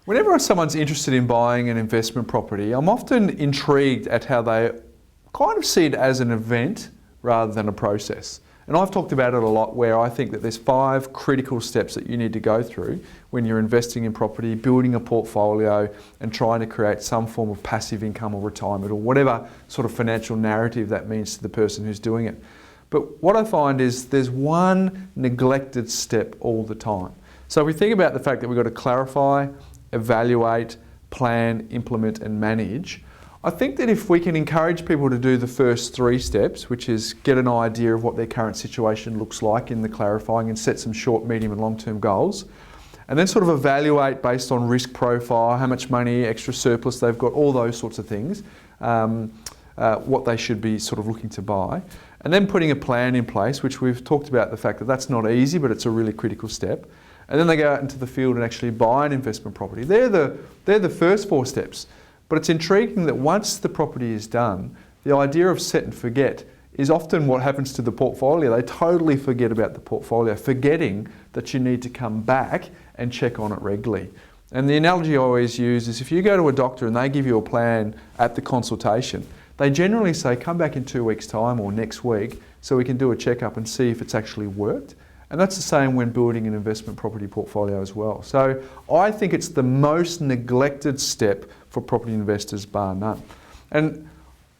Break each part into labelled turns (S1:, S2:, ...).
S1: Whenever someone's interested in buying an investment property, I'm often intrigued at how they kind of see it as an event rather than a process. And I've talked about it a lot, where I think that there's 5 critical steps that you need to go through when you're investing in property, building a portfolio and trying to create some form of passive income or retirement or whatever sort of financial narrative that means to the person who's doing it. But what I find is there's one neglected step all the time. So if we think about the fact that we've got to clarify, evaluate, plan, implement and manage, I think that if we can encourage people to do the first 3 steps, which is get an idea of what their current situation looks like in the clarifying and set some short, medium and long-term goals, and then sort of evaluate based on risk profile, how much money, extra surplus they've got, all those sorts of things, what they should be sort of looking to buy, and then putting a plan in place, which we've talked about the fact that that's not easy, but it's a really critical step. And then they go out into the field and actually buy an investment property. They're the first 4 steps. But it's intriguing that once the property is done, the idea of set and forget is often what happens to the portfolio. They totally forget about the portfolio, forgetting that you need to come back and check on it regularly. And the analogy I always use is if you go to a doctor and they give you a plan at the consultation, they generally say, come back in 2 weeks' time or next week so we can do a checkup and see if it's actually worked. And that's the same when building an investment property portfolio as well. So I think it's the most neglected step for property investors, bar none. And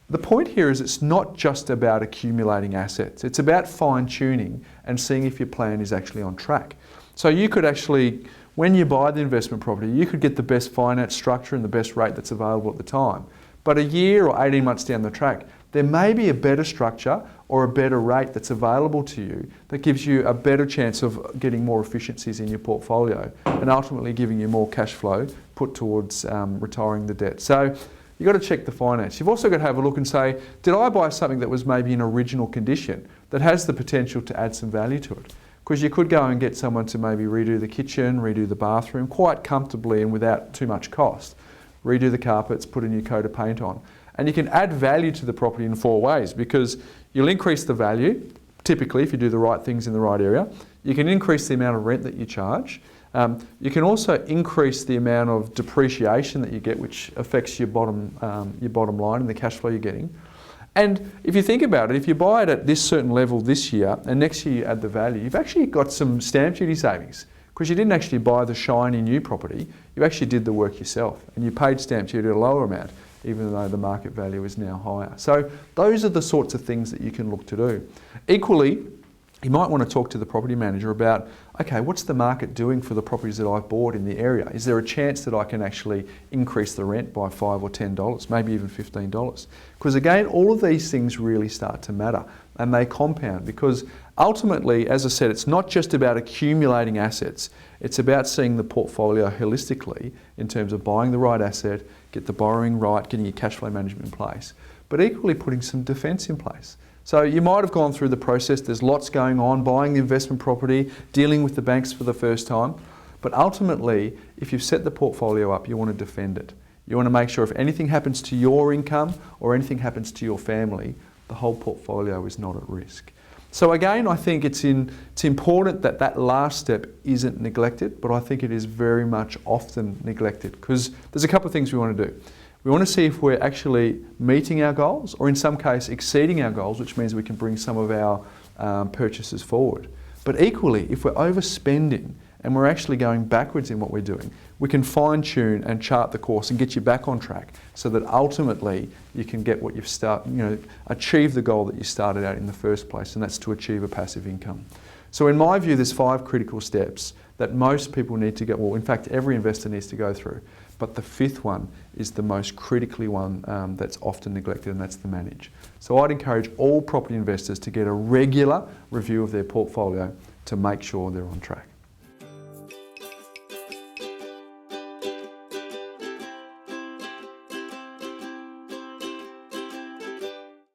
S1: the point here is it's not just about accumulating assets. It's about fine-tuning and seeing if your plan is actually on track. So you could actually, when you buy the investment property, you could get the best finance structure and the best rate that's available at the time. But a year or 18 months down the track, there may be a better structure or a better rate that's available to you that gives you a better chance of getting more efficiencies in your portfolio and ultimately giving you more cash flow put towards retiring the debt. So you've got to check the finance. You've also got to have a look and say, did I buy something that was maybe in original condition that has the potential to add some value to it? Because you could go and get someone to maybe redo the kitchen, redo the bathroom quite comfortably and without too much cost. Redo the carpets, put a new coat of paint on. And you can add value to the property in 4 ways, because you'll increase the value, typically if you do the right things in the right area. You can increase the amount of rent that you charge. You can also increase the amount of depreciation that you get, which affects your bottom line and the cash flow you're getting. And if you think about it, if you buy it at this certain level this year and next year you add the value, you've actually got some stamp duty savings, because you didn't actually buy the shiny new property, you actually did the work yourself and you paid stamp duty at a lower amount, even though the market value is now higher. So those are the sorts of things that you can look to do. Equally, you might want to talk to the property manager about, okay, what's the market doing for the properties that I've bought in the area? Is there a chance that I can actually increase the rent by $5 or $10, maybe even $15? Because again, all of these things really start to matter and they compound, because ultimately, as I said, it's not just about accumulating assets, it's about seeing the portfolio holistically in terms of buying the right asset, get the borrowing right, getting your cash flow management in place, but equally putting some defence in place. So you might have gone through the process, there's lots going on, buying the investment property, dealing with the banks for the first time, but ultimately, if you've set the portfolio up, you want to defend it. You want to make sure if anything happens to your income or anything happens to your family, the whole portfolio is not at risk. So again, I think it's important that that last step isn't neglected, but I think it is very much often neglected, because there's a couple of things we want to do. We want to see if we're actually meeting our goals, or in some case exceeding our goals, which means we can bring some of our purchases forward. But equally, if we're overspending and we're actually going backwards in what we're doing, we can fine-tune and chart the course and get you back on track so that ultimately you can get what achieve the goal that you started out in the first place, and that's to achieve a passive income. So in my view, there's 5 critical steps that most people need to go, well, in fact, every investor needs to go through. But the 5th one is the most critically one that's often neglected, and that's the manage. So I'd encourage all property investors to get a regular review of their portfolio to make sure they're on track.